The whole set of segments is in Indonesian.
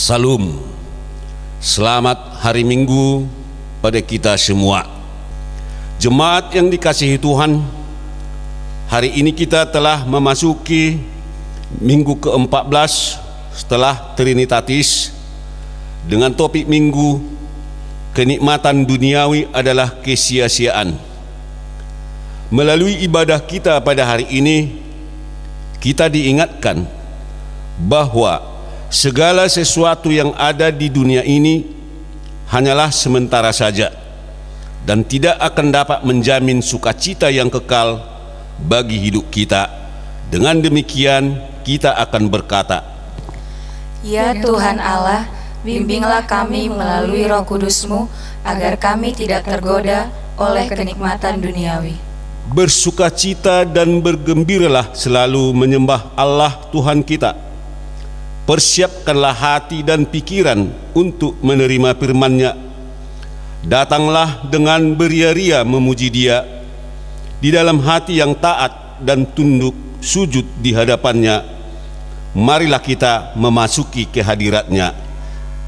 Salam, selamat hari Minggu pada kita semua. Jemaat yang dikasihi Tuhan, hari ini kita telah memasuki minggu ke-14 setelah Trinitatis dengan topik minggu kenikmatan duniawi adalah kesia-siaan. Melalui ibadah kita pada hari ini, kita diingatkan bahwa segala sesuatu yang ada di dunia ini hanyalah sementara saja dan tidak akan dapat menjamin sukacita yang kekal bagi hidup kita. Dengan demikian kita akan berkata, Ya Tuhan Allah, bimbinglah kami melalui Roh Kudus-Mu agar kami tidak tergoda oleh kenikmatan duniawi. bersukacita dan bergembiralah selalu menyembah Allah Tuhan kita. Persiapkanlah hati dan pikiran untuk menerima firman-Nya. Datanglah dengan beria-ria memuji Dia di dalam hati yang taat dan tunduk sujud di hadapan-Nya. Marilah kita memasuki kehadirat-Nya.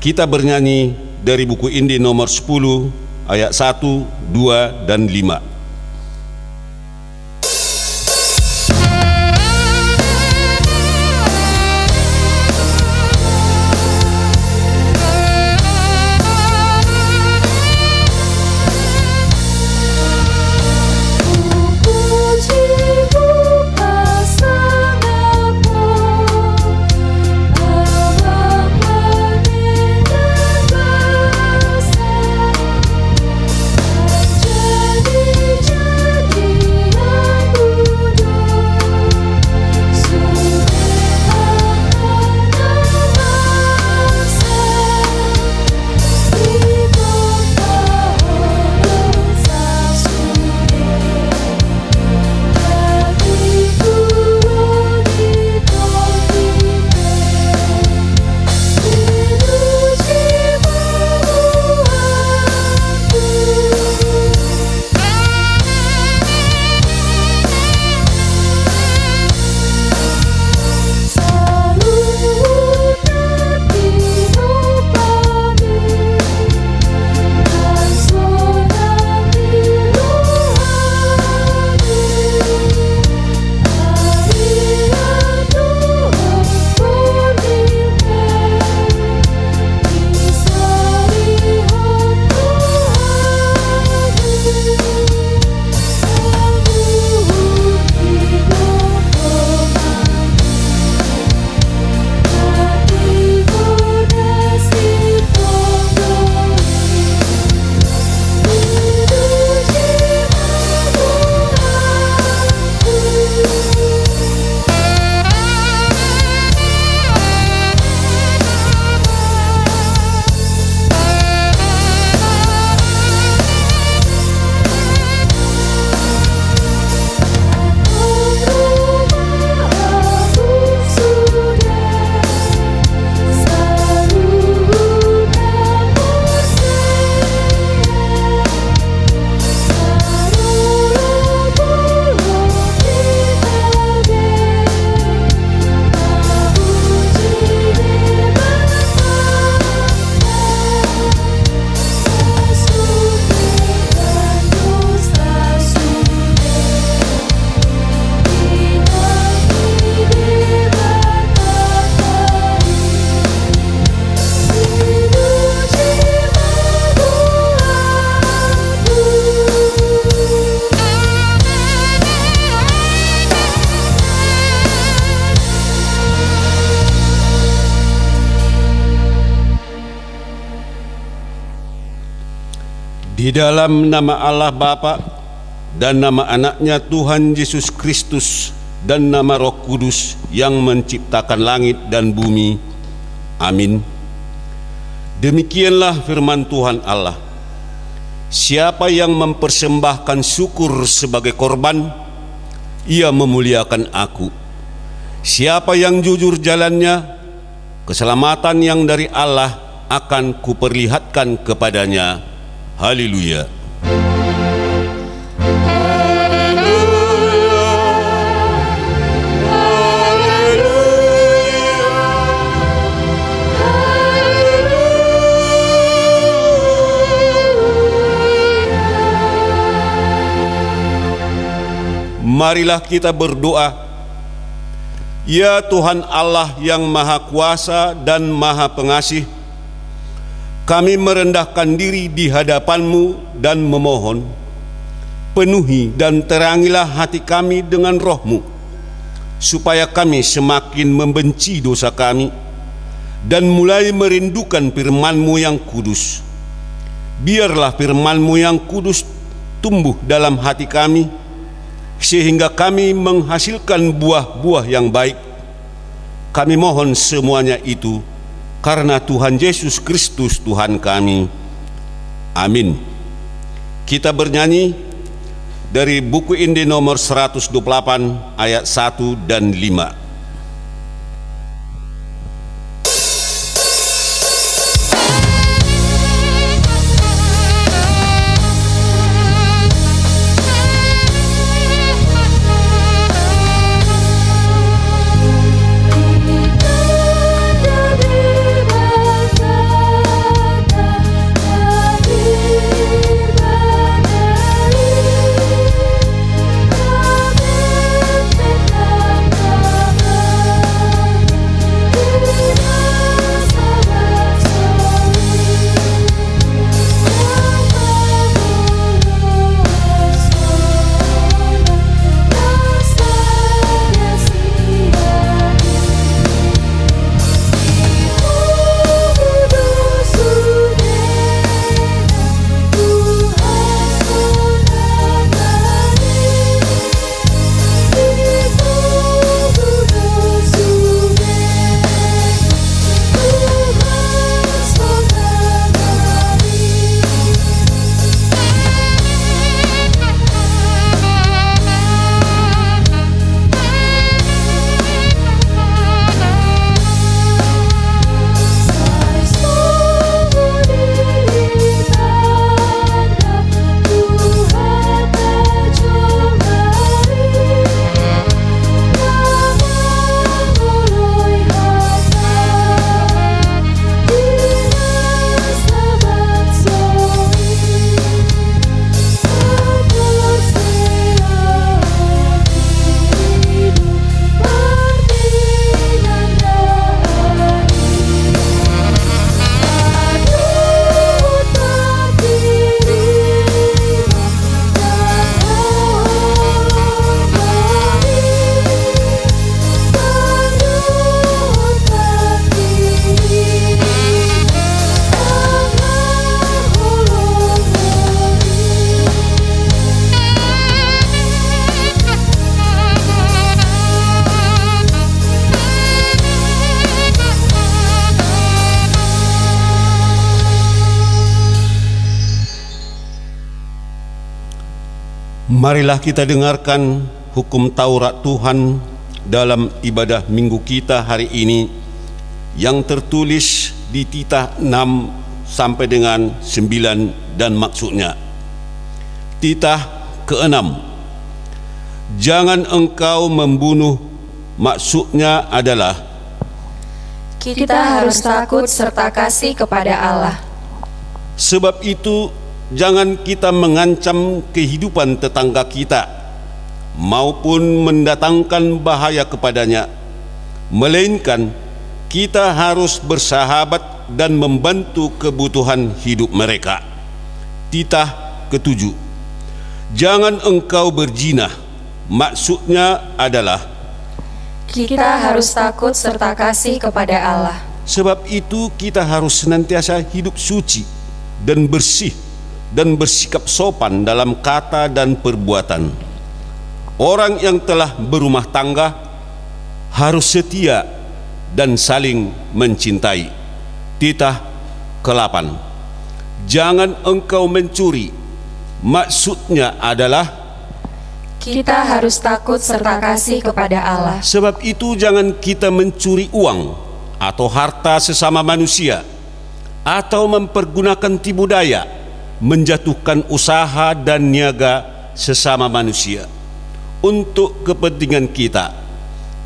Kita bernyanyi dari buku Injil nomor 10 ayat 1, 2, dan 5. Di dalam nama Allah Bapa dan nama anaknya Tuhan Yesus Kristus dan nama Roh Kudus yang menciptakan langit dan bumi. Amin. Demikianlah firman Tuhan Allah. Siapa yang mempersembahkan syukur sebagai korban, ia memuliakan aku. Siapa yang jujur jalannya, keselamatan yang dari Allah akan kuperlihatkan kepadanya. Haleluya. Haleluya. Marilah kita berdoa. Ya Tuhan Allah yang Maha Kuasa dan Maha Pengasih, kami merendahkan diri di hadapan-Mu dan memohon, penuhi dan terangilah hati kami dengan Roh-Mu, supaya kami semakin membenci dosa kami dan mulai merindukan firman-Mu yang kudus. Biarlah firman-Mu yang kudus tumbuh dalam hati kami, sehingga kami menghasilkan buah-buah yang baik. Kami mohon semuanya itu karena Tuhan Yesus Kristus Tuhan kami. Amin. Kita bernyanyi dari buku Injil nomor 128 ayat 1 dan 5. Marilah kita dengarkan hukum Taurat Tuhan dalam ibadah minggu kita hari ini yang tertulis di titah 6 sampai dengan 9 dan maksudnya. Titah ke-6, jangan engkau membunuh, maksudnya adalah kita harus takut serta kasih kepada Allah. Sebab itu jangan kita mengancam kehidupan tetangga kita maupun mendatangkan bahaya kepadanya, melainkan kita harus bersahabat dan membantu kebutuhan hidup mereka. Titah ke-7, jangan engkau berzina, maksudnya adalah kita harus takut serta kasih kepada Allah. Sebab itu kita harus senantiasa hidup suci dan bersih dan bersikap sopan dalam kata dan perbuatan. Orang yang telah berumah tangga harus setia dan saling mencintai. Titah ke-8, jangan engkau mencuri, maksudnya adalah kita harus takut serta kasih kepada Allah. Sebab itu jangan kita mencuri uang atau harta sesama manusia, atau mempergunakan tipu daya menjatuhkan usaha dan niaga sesama manusia untuk kepentingan kita.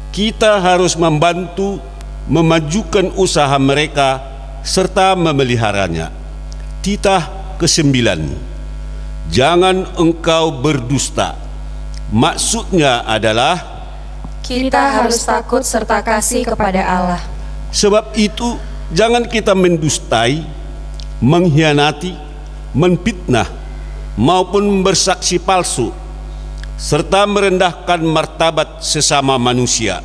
Kita harus membantu memajukan usaha mereka serta memeliharanya. Titah ke-9, jangan engkau berdusta, Maksudnya adalah kita harus takut serta kasih kepada Allah. sebab itu jangan kita mendustai, mengkhianati, menfitnah, maupun bersaksi palsu, serta merendahkan martabat sesama manusia.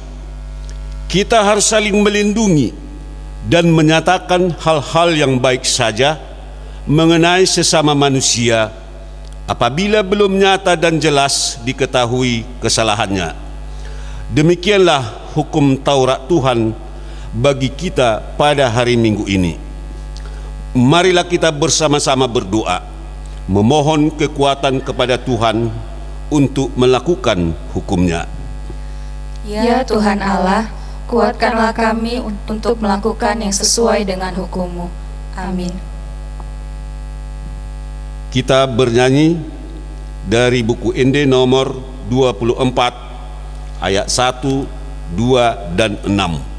Kita harus saling melindungi dan menyatakan hal-hal yang baik saja mengenai sesama manusia apabila belum nyata dan jelas diketahui kesalahannya. Demikianlah hukum Taurat Tuhan bagi kita pada hari Minggu ini. Marilah kita bersama-sama berdoa, memohon kekuatan kepada Tuhan untuk melakukan hukum-Nya. Ya Tuhan Allah, kuatkanlah kami untuk melakukan yang sesuai dengan hukum-Mu. Amin. Kita bernyanyi dari buku Ende nomor 24 ayat 1, 2, dan 6.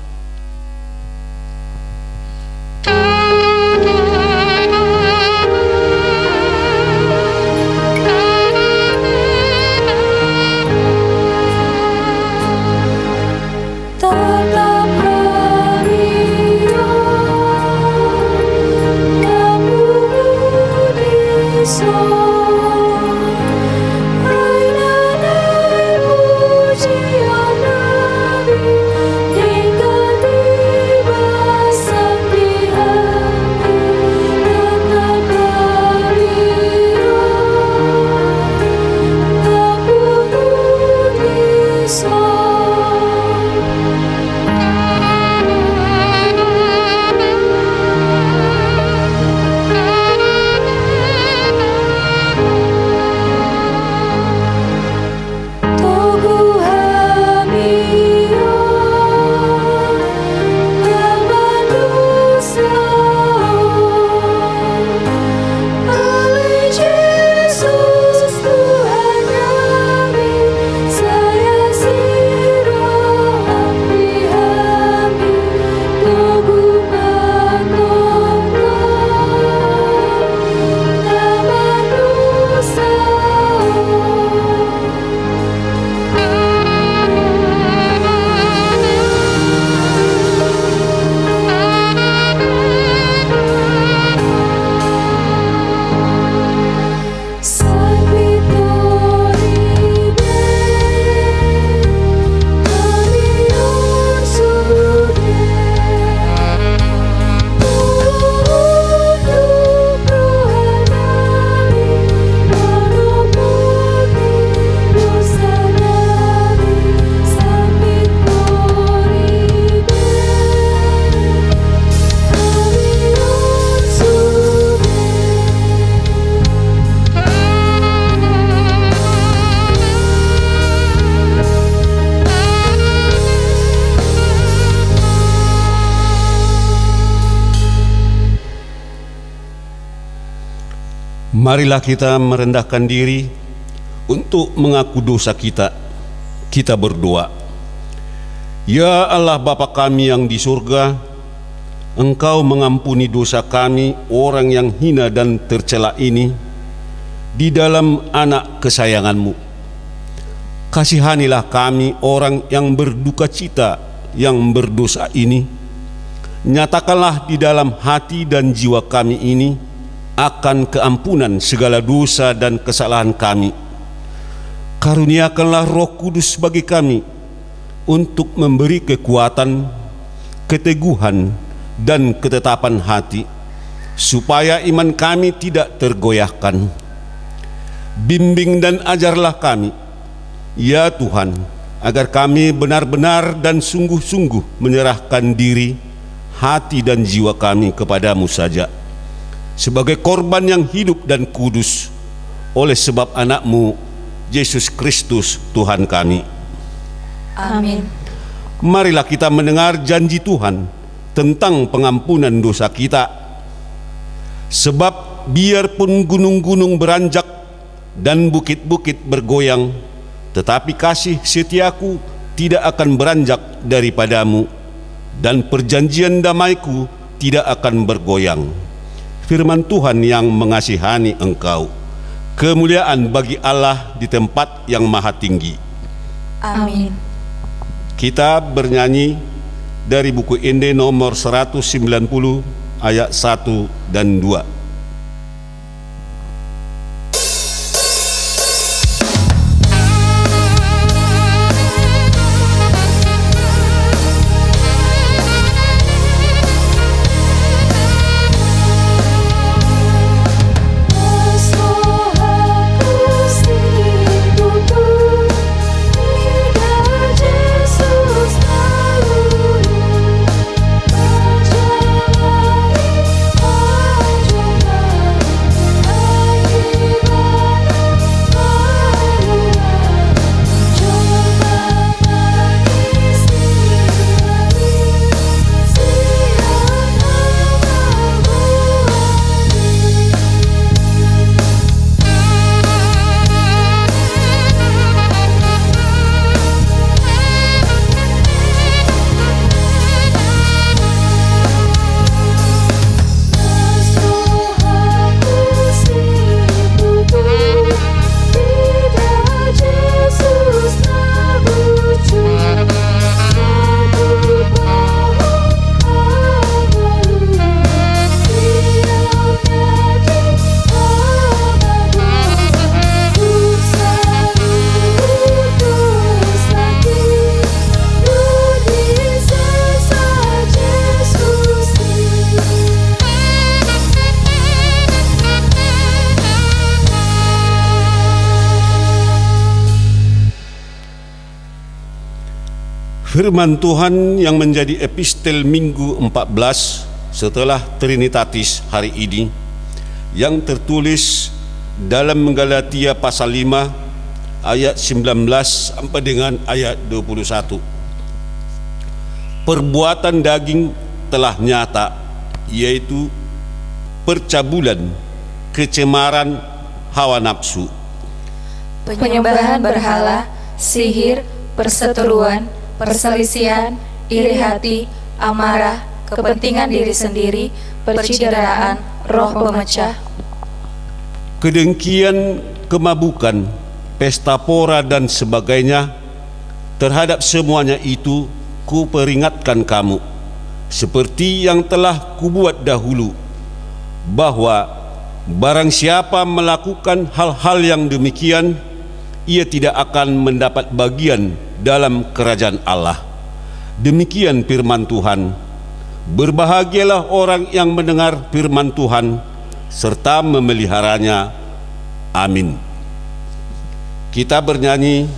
Marilah kita merendahkan diri untuk mengaku dosa kita. Kita berdoa. Ya Allah Bapa kami yang di surga, Engkau mengampuni dosa kami orang yang hina dan tercela ini di dalam anak kesayangan-Mu. Kasihanilah kami orang yang berduka cita yang berdosa ini. Nyatakanlah di dalam hati dan jiwa kami ini akan keampunan segala dosa dan kesalahan kami. Karuniakanlah Roh Kudus bagi kami untuk memberi kekuatan, keteguhan, dan ketetapan hati, supaya iman kami tidak tergoyahkan. Bimbing dan ajarlah kami, ya Tuhan, agar kami benar-benar dan sungguh-sungguh menyerahkan diri, hati dan jiwa kami kepadamu saja, sebagai korban yang hidup dan kudus oleh sebab anak-Mu Yesus Kristus Tuhan kami. Amin. Marilah kita mendengar janji Tuhan tentang pengampunan dosa kita. Sebab biarpun gunung-gunung beranjak dan bukit-bukit bergoyang, tetapi kasih setiaku tidak akan beranjak daripadamu, dan perjanjian damaiku tidak akan bergoyang. Firman Tuhan yang mengasihani engkau. Kemuliaan bagi Allah di tempat yang maha tinggi. Amin. Kita bernyanyi dari buku Inde nomor 190 ayat 1 dan 2. Firman Tuhan yang menjadi epistel Minggu 14 setelah Trinitatis hari ini, yang tertulis dalam Galatia pasal 5 ayat 19 sampai dengan ayat 21. Perbuatan daging telah nyata, yaitu percabulan, kecemaran, hawa nafsu, penyembahan berhala, sihir, perseteruan, perselisihan, iri hati, amarah, kepentingan diri sendiri, percideraan, roh pemecah, kedengkian, kemabukan, pesta pora dan sebagainya. Terhadap semuanya itu kuperingatkan kamu, seperti yang telah kubuat dahulu, bahwa barang siapa melakukan hal-hal yang demikian, ia tidak akan mendapat bagian dalam kerajaan Allah. Demikian firman Tuhan. Berbahagialah orang yang mendengar firman Tuhan serta memeliharanya. Amin. Kita bernyanyi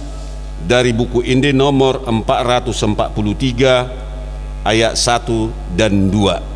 dari buku Inde nomor 443 ayat 1 dan 2.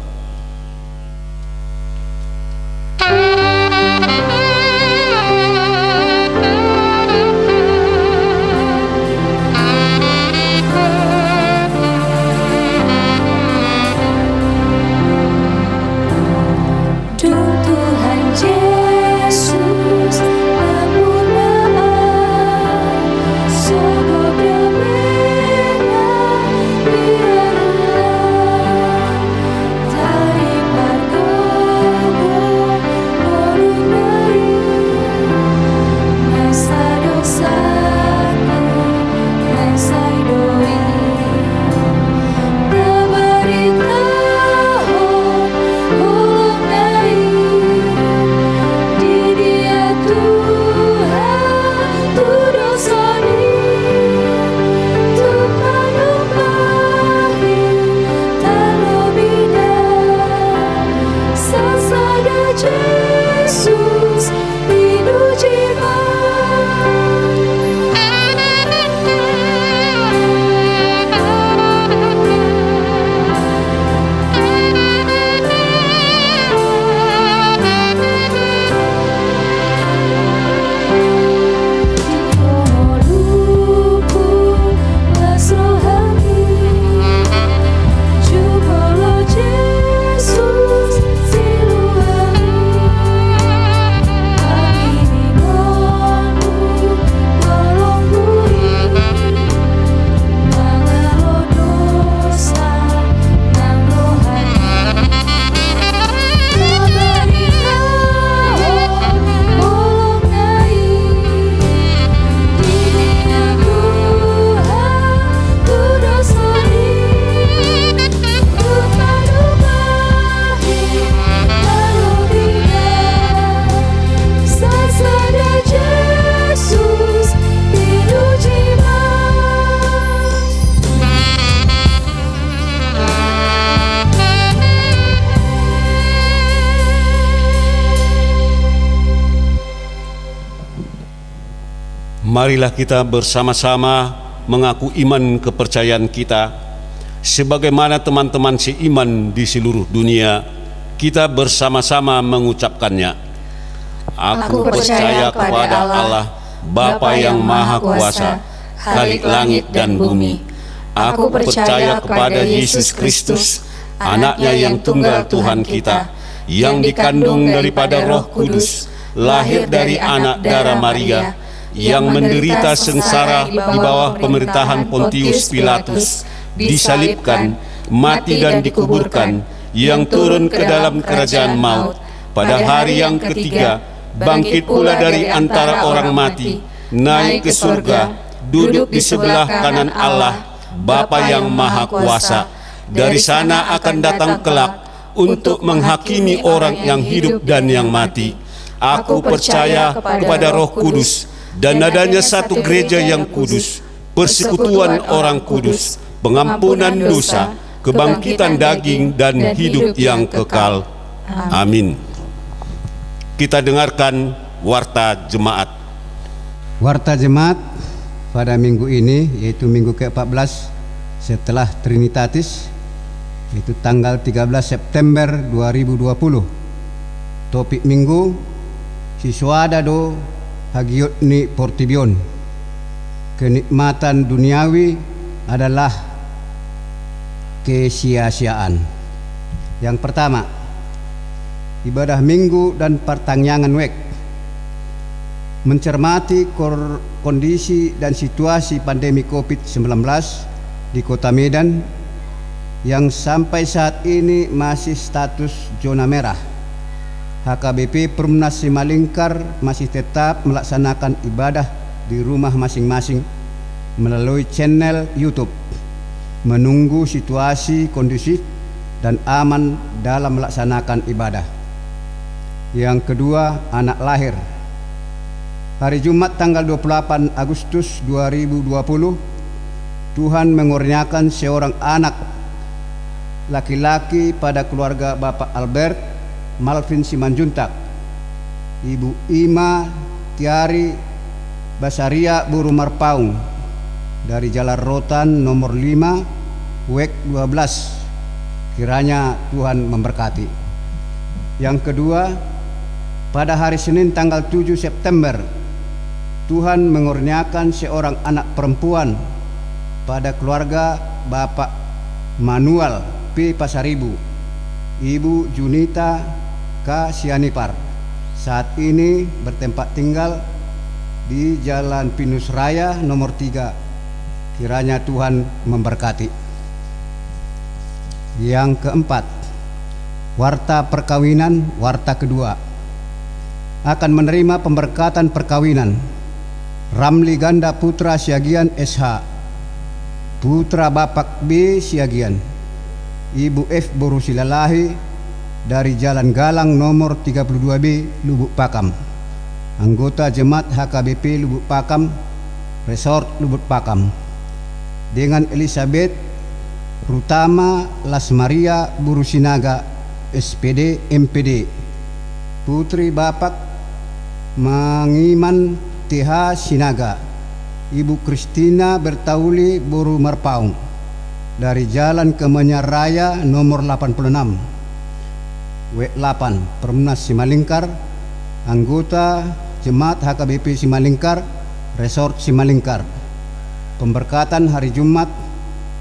Marilah kita bersama-sama mengaku iman kepercayaan kita, sebagaimana teman-teman seiman di seluruh dunia, kita bersama-sama mengucapkannya. Aku percaya kepada Allah, Bapa yang Maha Kuasa, Khalik langit dan bumi. Aku percaya kepada Yesus Kristus, Anaknya yang tunggal Tuhan kita, yang dikandung daripada Roh Kudus, lahir dari anak darah Maria, yang menderita sengsara di bawah pemerintahan Pontius Pilatus, disalibkan, mati dan dikuburkan, yang turun ke dalam kerajaan maut, pada hari yang ketiga bangkit pula dari antara orang mati, naik ke surga, duduk di sebelah kanan Allah, Bapa yang Maha Kuasa. Dari sana akan datang kelak untuk menghakimi orang yang hidup dan yang mati. Aku percaya kepada Roh Kudus, dan adanya satu gereja yang kudus, persekutuan orang kudus, pengampunan dosa, kebangkitan daging, dan hidup yang kekal. Amin. Kita dengarkan warta jemaat. Warta jemaat pada minggu ini, yaitu minggu ke-14 setelah Trinitatis, yaitu tanggal 13 September 2020. Topik minggu, Siswada do hagiot ni portibion. Kenikmatan duniawi adalah kesia-siaan. Yang pertama, ibadah minggu dan pertanyaan wek. Mencermati kondisi dan situasi pandemi COVID-19 di Kota Medan yang sampai saat ini masih status zona merah. HKBP Perumnas Simalingkar masih tetap melaksanakan ibadah di rumah masing-masing melalui channel YouTube, menunggu situasi kondusif dan aman dalam melaksanakan ibadah. Yang kedua, anak lahir. Hari Jumat tanggal 28 Agustus 2020, Tuhan mengurniakan seorang anak laki-laki pada keluarga Bapak Albert Malvin Simanjuntak, Ibu Ima Tiari Basaria Buru Marpaung dari Jalan Rotan nomor 5 WEK 12. Kiranya Tuhan memberkati. Yang kedua, pada hari Senin tanggal 7 September, Tuhan mengurniakan seorang anak perempuan pada keluarga Bapak Manuel P. Pasaribu, Ibu Junita K. Sianipar, saat ini bertempat tinggal di Jalan Pinus Raya nomor 3. Kiranya Tuhan memberkati. Yang keempat, warta perkawinan, warta kedua. Akan menerima pemberkatan perkawinan Ramli Ganda Putra Siagian SH, putra Bapak B. Siagian, Ibu F. Borusilalahi dari Jalan Galang nomor 32B Lubuk Pakam, anggota Jemaat HKBP Lubuk Pakam, Resort Lubuk Pakam, dengan Elizabeth Rutama Lasmaria Burusinaga SPD MPD, putri Bapak Mangiman TH Sinaga, Ibu Kristina Bertauli Buru Marpaung dari Jalan Kemenyar Raya nomor 86 W8 Perumnas Simalingkar, anggota Jemaat HKBP Simalingkar, Resort Simalingkar. Pemberkatan hari Jumat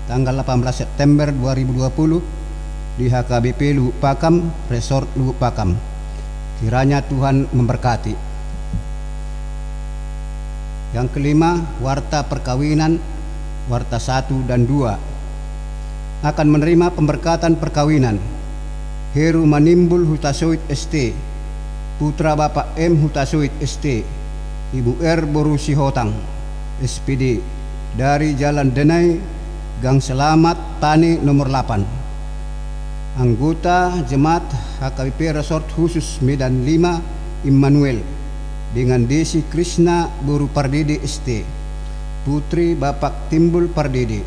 tanggal 18 September 2020 di HKBP Lubuk Pakam, Resort Lubuk Pakam. Kiranya Tuhan memberkati. Yang kelima, warta perkawinan, warta 1 dan 2. Akan menerima pemberkatan perkawinan Heru Manimbul Hutasoit ST, putra Bapak M Hutasoit ST, Ibu R Borusi Hotang SPD dari Jalan Denai Gang Selamat Tani nomor 8, anggota Jemaat HKBP Resort Khusus Medan 5 Immanuel, dengan Desi Krishna Buru Pardede ST, putri Bapak Timbul Pardede,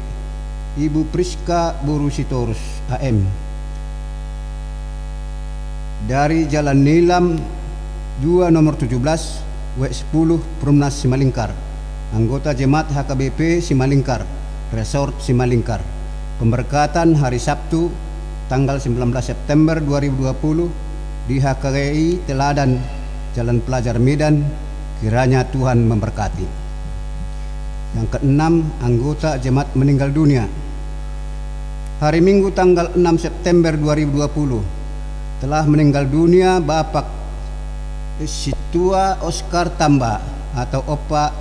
Ibu Priska Buru Sitorus AM dari Jalan Nilam 2 nomor 17 W10 Perumnas Simalingkar, anggota Jemaat HKBP Simalingkar, Resort Simalingkar. Pemberkatan hari Sabtu tanggal 19 September 2020 di HKRI Teladan, Jalan Pelajar Medan. Kiranya Tuhan memberkati. Yang keenam, anggota jemaat meninggal dunia. Hari Minggu tanggal 6 September 2020 telah meninggal dunia Bapak Situa Oscar Tamba atau Opa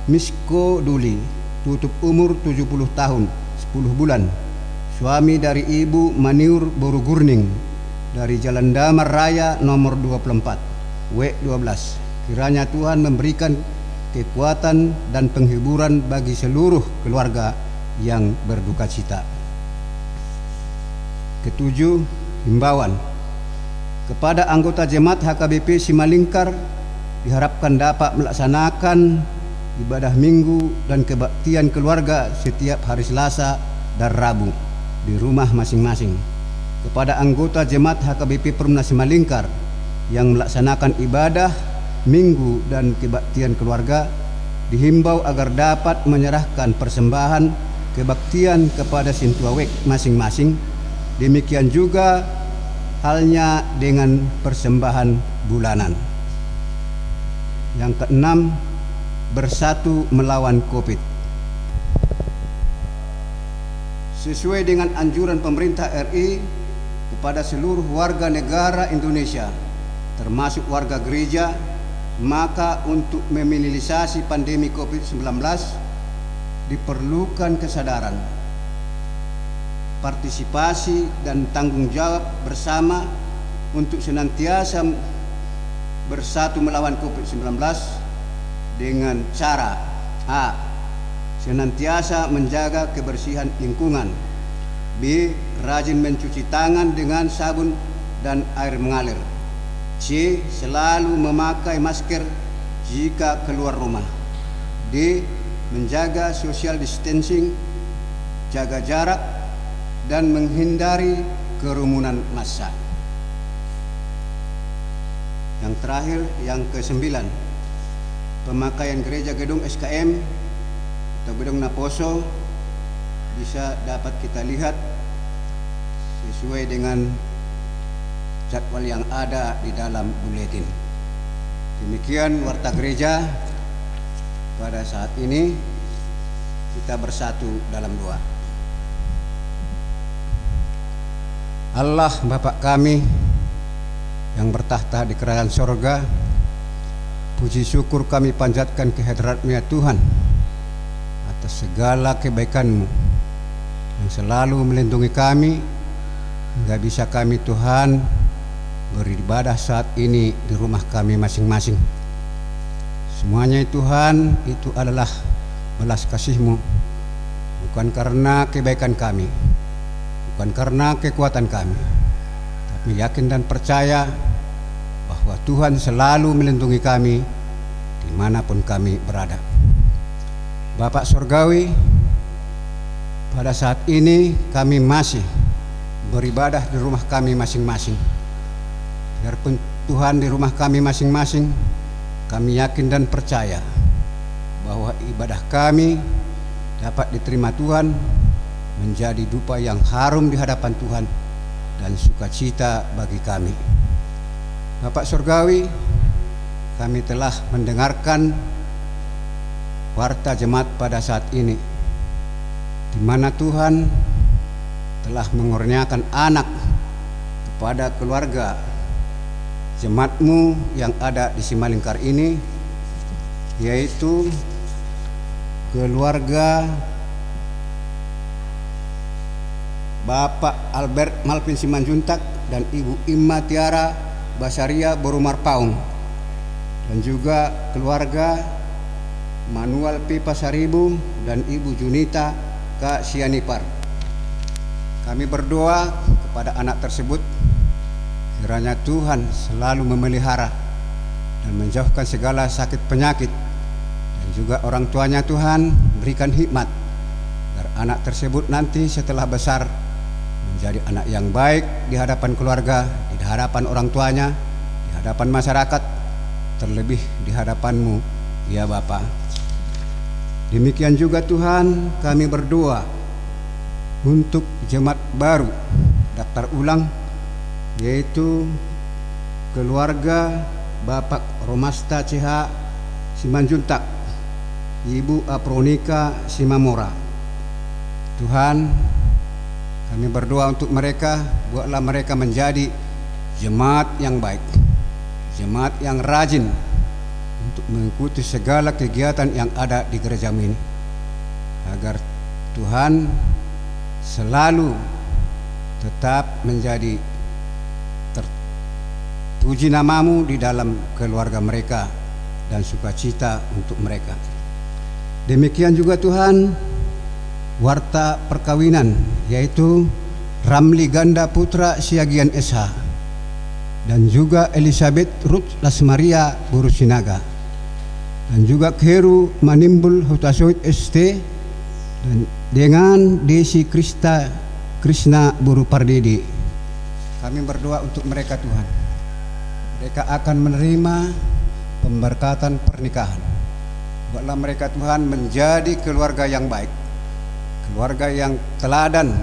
Misko Duli, tutup umur 70 tahun 10 bulan, suami dari Ibu Maniur Borugurning dari Jalan Damar Raya nomor 24 W12. Kiranya Tuhan memberikan kekuatan dan penghiburan bagi seluruh keluarga yang berduka cita. Ketujuh, himbauan kepada anggota jemaat HKBP Simalingkar diharapkan dapat melaksanakan ibadah minggu dan kebaktian keluarga setiap hari Selasa dan Rabu di rumah masing-masing. Kepada anggota jemaat HKBP Perumna Simalingkar yang melaksanakan ibadah minggu dan kebaktian keluarga dihimbau agar dapat menyerahkan persembahan kebaktian kepada Sintuawek masing-masing. Demikian juga halnya dengan persembahan bulanan. Yang keenam, bersatu melawan COVID. Sesuai dengan anjuran pemerintah RI kepada seluruh warga negara Indonesia, termasuk warga gereja, maka untuk meminimalisasi pandemi COVID-19 diperlukan kesadaran, partisipasi dan tanggung jawab bersama untuk senantiasa bersatu melawan COVID-19 dengan cara A. Senantiasa menjaga kebersihan lingkungan. B. Rajin mencuci tangan dengan sabun dan air mengalir. C. Selalu memakai masker jika keluar rumah. D. Menjaga social distancing, jaga jarak, dan menghindari kerumunan massa. Yang terakhir, yang ke-9, pemakaian gereja gedung SKM atau gedung Naposo bisa dapat kita lihat sesuai dengan jadwal yang ada di dalam buletin. Demikian warta gereja pada saat ini. Kita bersatu dalam doa. Allah Bapa kami yang bertahta di kerajaan sorga, puji syukur kami panjatkan kehadirat-Mu ya Tuhan atas segala kebaikan-Mu yang selalu melindungi kami hingga bisa kami Tuhan beribadah saat ini di rumah kami masing-masing. Semuanya Tuhan itu adalah belas kasih-Mu, bukan karena kebaikan kami, bukan karena kekuatan kami, tapi yakin dan percaya bahwa Tuhan selalu melindungi kami dimanapun kami berada. Bapak Surgawi, pada saat ini kami masih beribadah di rumah kami masing-masing. Biarpun Tuhan di rumah kami masing-masing, kami yakin dan percaya bahwa ibadah kami dapat diterima Tuhan, menjadi dupa yang harum di hadapan Tuhan dan sukacita bagi kami. Bapak Surgawi, kami telah mendengarkan warta jemaat pada saat ini, di mana Tuhan telah mengurniakan anak kepada keluarga jemaat-Mu yang ada di Simalingkar ini, yaitu keluarga Bapak Albert Malvin Simanjuntak dan Ibu Imma Tiara Basaria Borumar Paung, dan juga keluarga Manuel P. Pasaribu dan Ibu Junita K. Sianipar. Kami berdoa kepada anak tersebut, kiranya Tuhan selalu memelihara dan menjauhkan segala sakit penyakit, dan juga orang tuanya Tuhan berikan hikmat agar anak tersebut nanti setelah besar menjadi anak yang baik di hadapan keluarga, di hadapan orang tuanya, di hadapan masyarakat, terlebih di hadapan-Mu ya Bapa. Demikian juga Tuhan, kami berdoa untuk jemaat baru daftar ulang, yaitu keluarga Bapak Romasta CH Simanjuntak, Ibu Apronika Simamora. Tuhan, kami berdoa untuk mereka, buatlah mereka menjadi jemaat yang baik, jemaat yang rajin untuk mengikuti segala kegiatan yang ada di gerejamu ini, agar Tuhan selalu tetap menjadi terpuji namamu di dalam keluarga mereka dan sukacita untuk mereka. Demikian juga Tuhan, warta perkawinan, yaitu Ramli Ganda Putra Siagian SH dan juga Elizabeth Ruth Lasmaria Burusinaga, dan juga Heru Manimbul Hutasoit ST, dan dengan Desi Krishna Buru Pardedi. Kami berdoa untuk mereka Tuhan. Mereka akan menerima pemberkatan pernikahan. Buatlah mereka Tuhan menjadi keluarga yang baik, keluarga yang teladan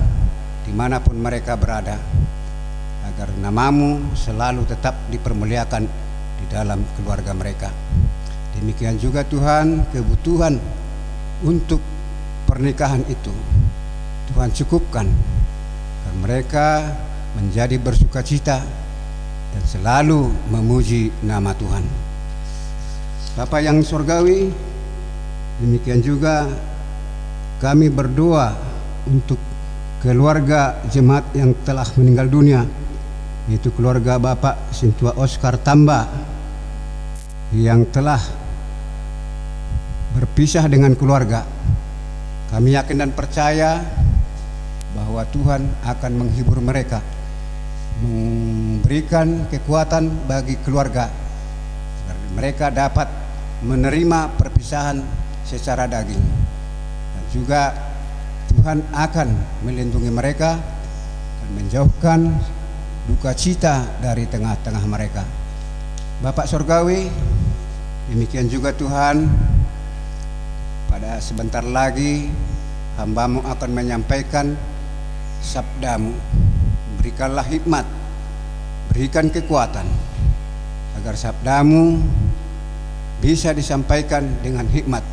dimanapun mereka berada, agar namamu selalu tetap dipermuliakan di dalam keluarga mereka. Demikian juga Tuhan, kebutuhan untuk pernikahan itu Tuhan cukupkan, agar mereka menjadi bersukacita dan selalu memuji nama Tuhan. Bapa yang surgawi, demikian juga kami berdoa untuk keluarga jemaat yang telah meninggal dunia, yaitu keluarga Bapak Sintua Oscar Tamba yang telah berpisah dengan keluarga. Kami yakin dan percaya bahwa Tuhan akan menghibur mereka, memberikan kekuatan bagi keluarga agar mereka dapat menerima perpisahan secara daging, dan juga Tuhan akan melindungi mereka dan menjauhkan duka cita dari tengah-tengah mereka. Bapak surgawi, demikian juga Tuhan, pada sebentar lagi hamba-Mu akan menyampaikan sabda-Mu. Berikanlah hikmat, berikan kekuatan agar sabda-Mu bisa disampaikan dengan hikmat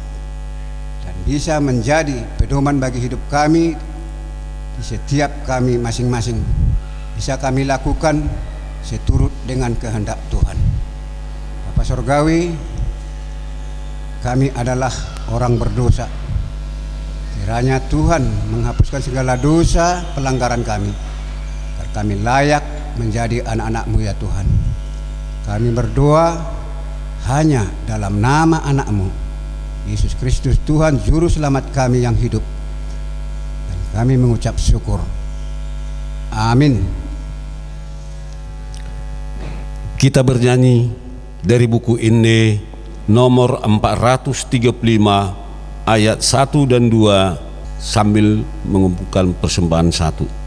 dan bisa menjadi pedoman bagi hidup kami di setiap kami masing-masing. Bisa kami lakukan seturut dengan kehendak Tuhan. Bapak surgawi, kami adalah orang berdosa. Kiranya Tuhan menghapuskan segala dosa pelanggaran kami, agar kami layak menjadi anak-anak-Mu ya Tuhan. Kami berdoa hanya dalam nama anak-Mu, Yesus Kristus Tuhan Juru Selamat kami yang hidup. Dan kami mengucap syukur. Amin. Kita bernyanyi dari buku Inde nomor 435 ayat 1 dan 2 sambil mengumpulkan persembahan 1.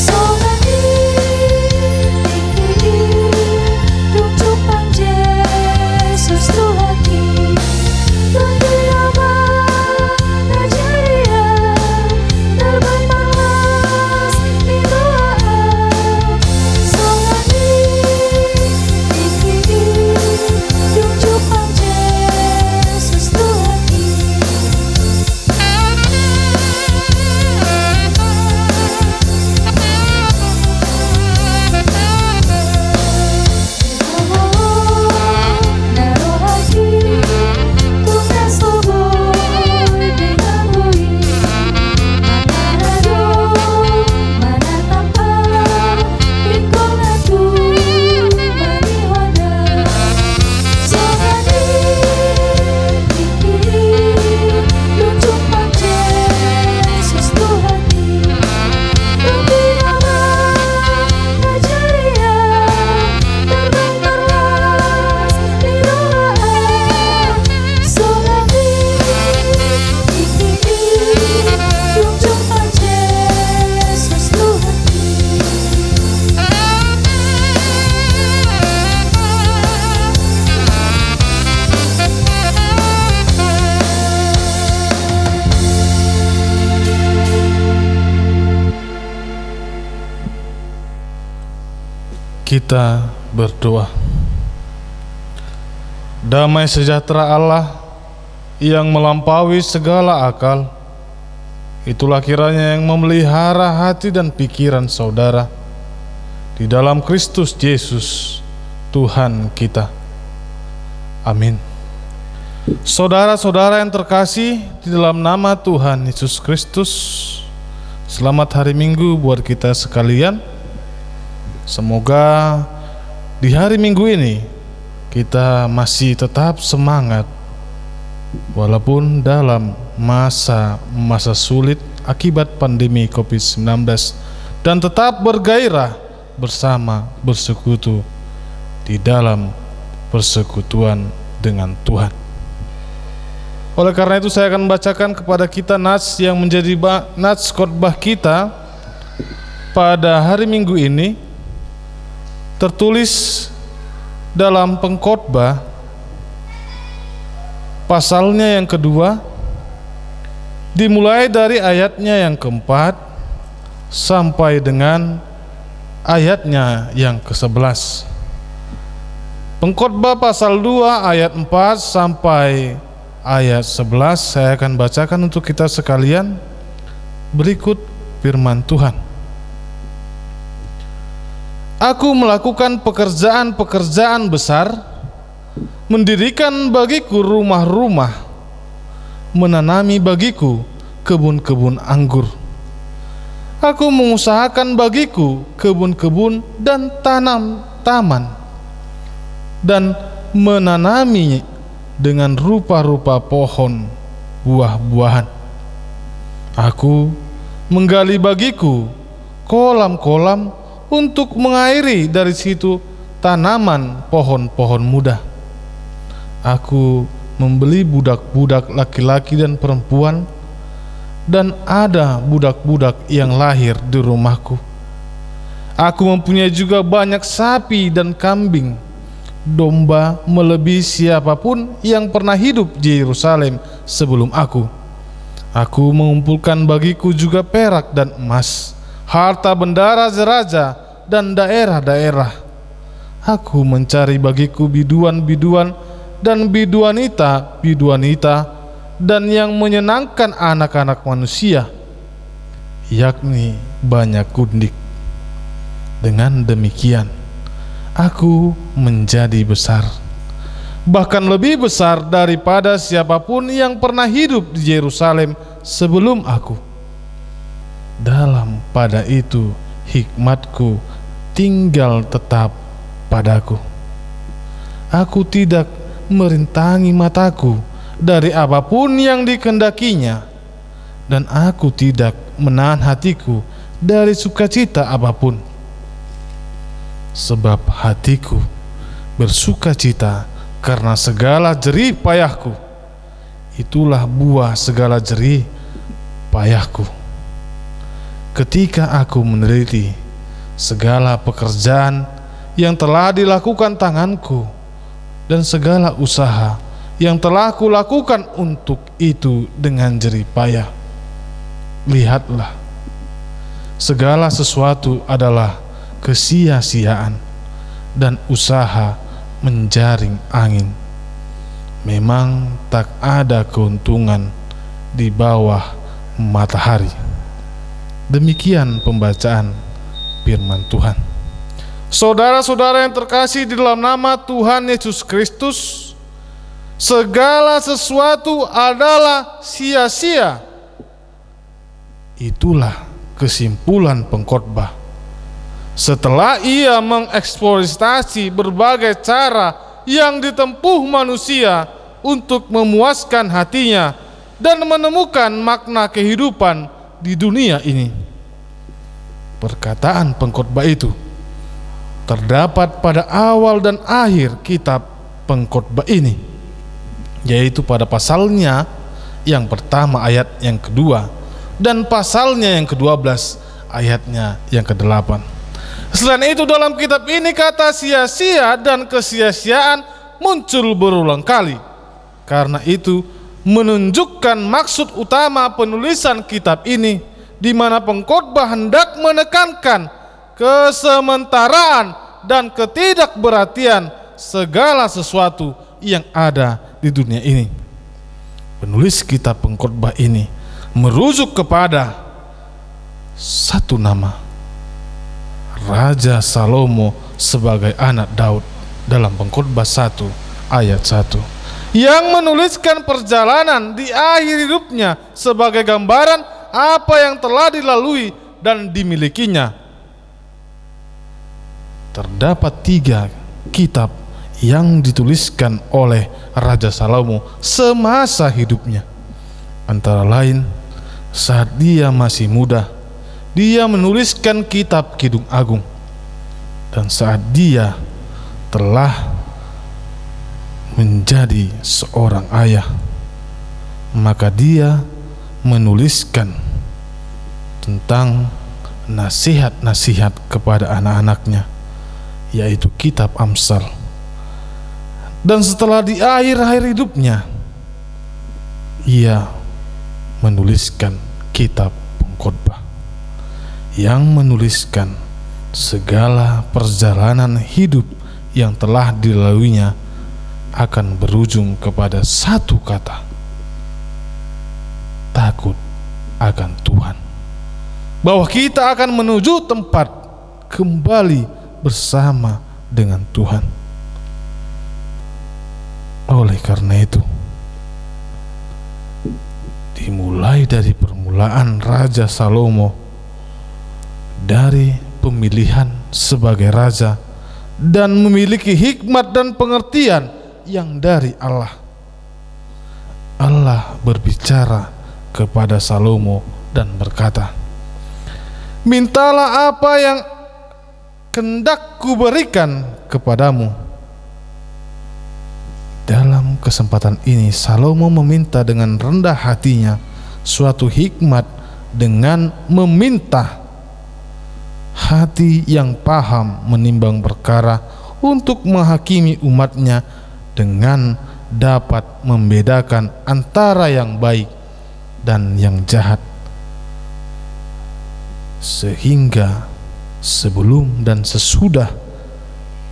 Sola Kita berdoa. Damai sejahtera Allah yang melampaui segala akal, itulah kiranya yang memelihara hati dan pikiran saudara di dalam Kristus Yesus Tuhan kita. Amin. Saudara-saudara yang terkasih di dalam nama Tuhan Yesus Kristus, selamat hari Minggu buat kita sekalian. Semoga di hari Minggu ini kita masih tetap semangat walaupun dalam masa sulit akibat pandemi COVID-19, dan tetap bergairah bersama bersekutu di dalam persekutuan dengan Tuhan. Oleh karena itu saya akan membacakan kepada kita nats yang menjadi nats khotbah kita pada hari Minggu ini, tertulis dalam Pengkhotbah pasalnya yang kedua, dimulai dari ayatnya yang keempat sampai dengan ayatnya yang ke-11. Pengkhotbah pasal 2 ayat 4 sampai ayat 11 saya akan bacakan untuk kita sekalian. Berikut firman Tuhan. Aku melakukan pekerjaan-pekerjaan besar, mendirikan bagiku rumah-rumah, menanami bagiku kebun-kebun anggur. Aku mengusahakan bagiku kebun-kebun dan tanam taman, dan menanami dengan rupa-rupa pohon buah-buahan. Aku menggali bagiku kolam-kolam untuk mengairi dari situ tanaman pohon-pohon muda. Aku membeli budak-budak laki-laki dan perempuan, dan ada budak-budak yang lahir di rumahku. Aku mempunyai juga banyak sapi dan kambing, domba melebihi siapapun yang pernah hidup di Yerusalem sebelum aku. Aku mengumpulkan bagiku juga perak dan emas, harta benda raja-raja dan daerah-daerah. Aku mencari bagiku biduan-biduan dan biduanita, dan yang menyenangkan anak-anak manusia, yakni banyak gundik. Dengan demikian, aku menjadi besar, bahkan lebih besar daripada siapapun yang pernah hidup di Yerusalem sebelum aku. Dalam pada itu hikmatku tinggal tetap padaku. Aku tidak merintangi mataku dari apapun yang dikehendakinya, dan aku tidak menahan hatiku dari sukacita apapun. Sebab hatiku bersukacita karena segala jerih payahku, itulah buah segala jerih payahku. Ketika aku meneliti segala pekerjaan yang telah dilakukan tanganku, dan segala usaha yang telah kulakukan untuk itu dengan jerih payah, lihatlah, segala sesuatu adalah kesia-siaan dan usaha menjaring angin. Memang tak ada keuntungan di bawah matahari. Demikian pembacaan firman Tuhan. Saudara-saudara yang terkasih di dalam nama Tuhan Yesus Kristus, segala sesuatu adalah sia-sia. Itulah kesimpulan pengkhotbah. Setelah ia mengeksploitasi berbagai cara yang ditempuh manusia untuk memuaskan hatinya dan menemukan makna kehidupan di dunia ini, perkataan pengkhotbah itu terdapat pada awal dan akhir kitab pengkhotbah ini, yaitu pada pasalnya yang pertama ayat yang kedua dan pasalnya yang ke-12 ayatnya yang ke-8. Selain itu dalam kitab ini kata sia-sia dan kesia-siaan muncul berulang kali. Karena itu menunjukkan maksud utama penulisan kitab ini, di mana pengkhotbah hendak menekankan kesementaraan dan ketidakberartian segala sesuatu yang ada di dunia ini. Penulis kitab pengkhotbah ini merujuk kepada satu nama, Raja Salomo sebagai anak Daud, dalam pengkhotbah 1 ayat 1, yang menuliskan perjalanan di akhir hidupnya sebagai gambaran apa yang telah dilalui dan dimilikinya. Terdapat 3 kitab yang dituliskan oleh Raja Salomo semasa hidupnya. Antara lain, saat dia masih muda, dia menuliskan kitab Kidung Agung. Dan saat dia telah menjadi seorang ayah, maka dia menuliskan tentang nasihat-nasihat kepada anak-anaknya, yaitu kitab Amsal. Dan setelah di akhir-akhir hidupnya, ia menuliskan kitab pengkhotbah yang menuliskan segala perjalanan hidup yang telah dilaluinya akan berujung kepada satu kata: takut akan Tuhan. Bahwa kita akan menuju tempat kembali bersama dengan Tuhan. Oleh karena itu, dimulai dari permulaan Raja Salomo, dari pemilihan sebagai raja dan memiliki hikmat dan pengertian yang dari Allah. Allah berbicara kepada Salomo dan berkata, "Mintalah apa yang hendak kuberikan kepadamu." Dalam kesempatan ini Salomo meminta dengan rendah hatinya suatu hikmat dengan meminta hati yang paham menimbang perkara untuk menghakimi umatnya dengan dapat membedakan antara yang baik dan yang jahat, sehingga sebelum dan sesudah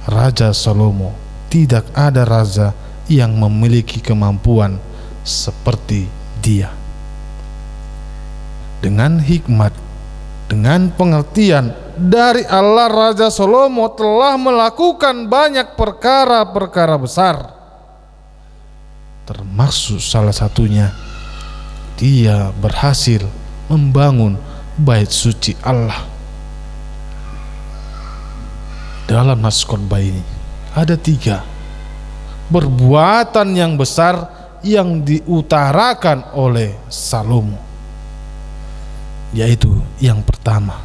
Raja Salomo tidak ada raja yang memiliki kemampuan seperti dia. Dengan hikmat, dengan pengertian dari Allah, Raja Salomo telah melakukan banyak perkara-perkara besar. Termasuk salah satunya, dia berhasil membangun bait suci Allah. Dalam naskah khotbah ini ada 3 perbuatan yang besar yang diutarakan oleh Salomo, yaitu yang pertama,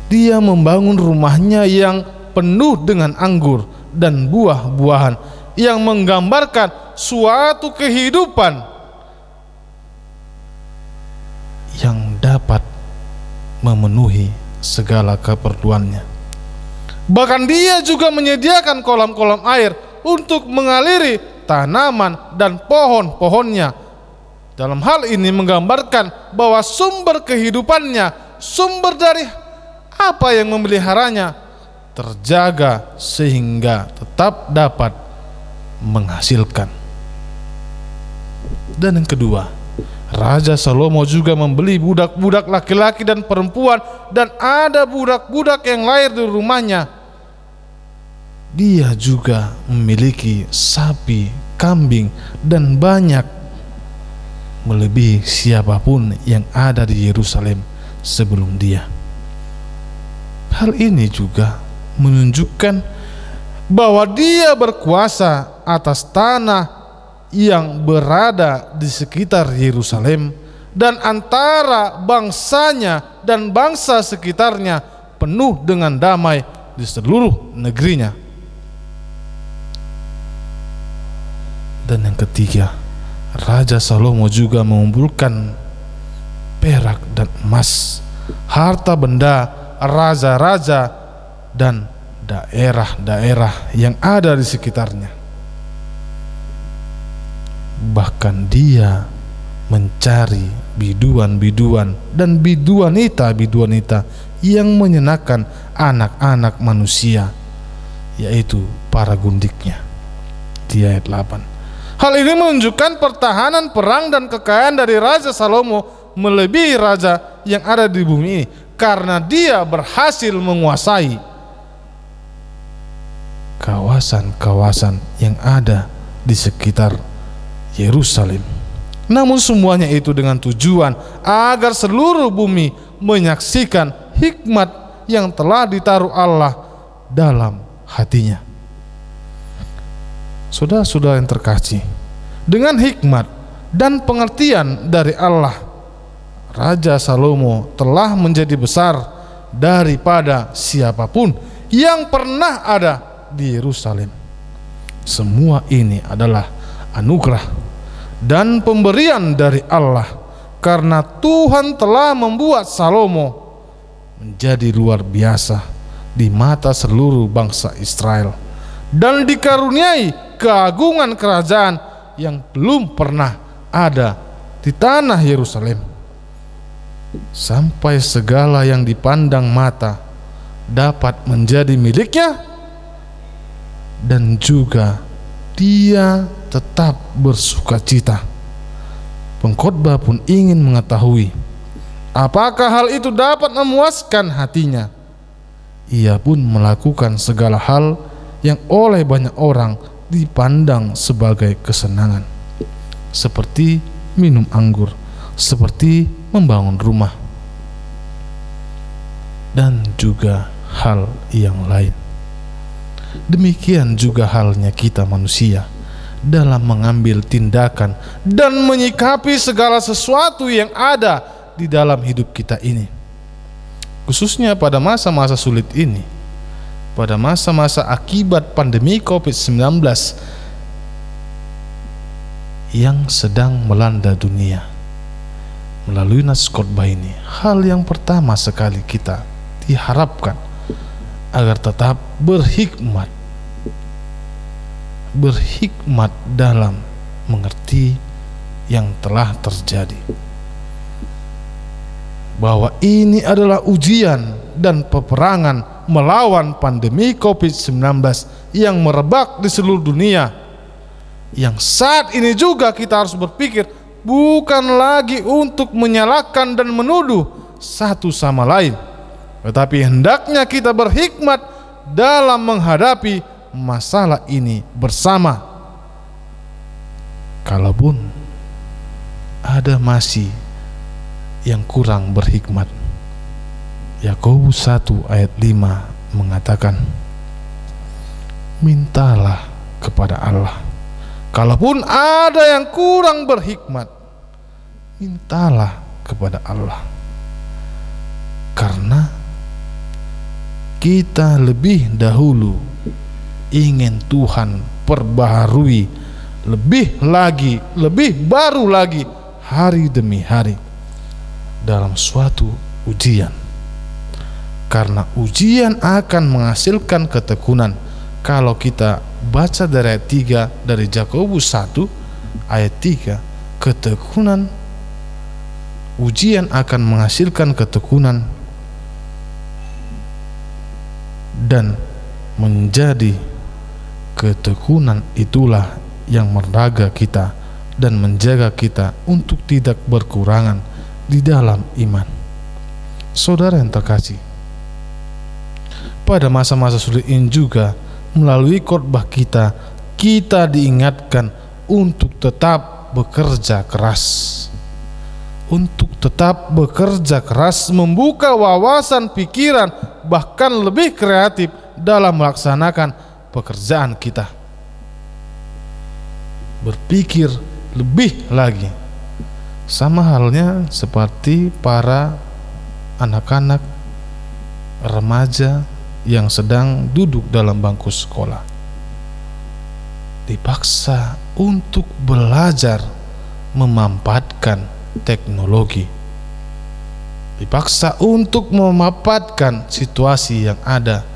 dia membangun rumahnya yang penuh dengan anggur dan buah-buahan yang menggambarkan suatu kehidupan yang dapat memenuhi segala keperluannya. Bahkan dia juga menyediakan kolam-kolam air untuk mengaliri tanaman dan pohon-pohonnya. Dalam hal ini menggambarkan bahwa sumber kehidupannya, sumber dari apa yang memeliharanya, terjaga sehingga tetap dapat menghasilkan. Dan yang kedua, Raja Salomo juga membeli budak-budak laki-laki dan perempuan, dan ada budak-budak yang lahir di rumahnya. Dia juga memiliki sapi, kambing, dan banyak, melebihi siapapun yang ada di Yerusalem sebelum dia. Hal ini juga menunjukkan bahwa dia berkuasa atas tanah yang berada di sekitar Yerusalem dan antara bangsanya dan bangsa sekitarnya penuh dengan damai di seluruh negerinya. Dan yang ketiga, Raja Salomo juga mengumpulkan perak dan emas, harta benda raja-raja dan daerah-daerah yang ada di sekitarnya. Bahkan dia mencari biduan-biduan dan biduanita-biduanita yang menyenangkan anak-anak manusia, yaitu para gundiknya. Di ayat 8. Hal ini menunjukkan pertahanan perang dan kekayaan dari Raja Salomo melebihi raja yang ada di bumi ini, karena dia berhasil menguasai kawasan-kawasan yang ada di sekitar Yerusalem. Namun semuanya itu dengan tujuan agar seluruh bumi menyaksikan hikmat yang telah ditaruh Allah dalam hatinya. Saudara-saudara yang terkasih, dengan hikmat dan pengertian dari Allah, Raja Salomo telah menjadi besar daripada siapapun yang pernah ada di Yerusalem. Semua ini adalah anugerah dan pemberian dari Allah, karena Tuhan telah membuat Salomo menjadi luar biasa di mata seluruh bangsa Israel dan dikaruniai keagungan kerajaan yang belum pernah ada di tanah Yerusalem, sampai segala yang dipandang mata dapat menjadi miliknya, dan juga dia tetap bersukacita. Pengkhotbah pun ingin mengetahui apakah hal itu dapat memuaskan hatinya. Ia pun melakukan segala hal yang oleh banyak orang dipandang sebagai kesenangan, seperti minum anggur, seperti membangun rumah, dan juga hal yang lain. Demikian juga halnya kita manusia dalam mengambil tindakan dan menyikapi segala sesuatu yang ada di dalam hidup kita ini, khususnya pada masa-masa sulit ini, pada masa-masa akibat pandemi COVID-19 yang sedang melanda dunia. Melalui nas khotbah ini, hal yang pertama sekali kita diharapkan agar tetap berhikmat dalam mengerti yang telah terjadi, bahwa ini adalah ujian dan peperangan melawan pandemi COVID-19 yang merebak di seluruh dunia, yang saat ini juga kita harus berpikir bukan lagi untuk menyalahkan dan menuduh satu sama lain, tetapi hendaknya kita berhikmat dalam menghadapi masalah ini bersama. Kalaupun ada masih yang kurang berhikmat, Yakobus 1 ayat 5 mengatakan, mintalah kepada Allah. Kalaupun ada yang kurang berhikmat, mintalah kepada Allah, karena kita lebih dahulu ingin Tuhan perbaharui lebih lagi, lebih baru lagi hari demi hari dalam suatu ujian, karena ujian akan menghasilkan ketekunan. Kalau kita baca dari ayat 3 dari Yakobus 1 ayat 3, ketekunan, ujian akan menghasilkan ketekunan dan menjadi ketekunan itulah yang menjaga kita dan menjaga kita untuk tidak berkurangan di dalam iman. Saudara yang terkasih, pada masa-masa sulit ini juga melalui khotbah kita diingatkan untuk tetap bekerja keras, untuk tetap bekerja keras, membuka wawasan pikiran, bahkan lebih kreatif dalam melaksanakan pekerjaan kita, berpikir lebih lagi, sama halnya seperti para anak-anak remaja yang sedang duduk dalam bangku sekolah, dipaksa untuk belajar memanfaatkan teknologi, dipaksa untuk memanfaatkan situasi yang ada,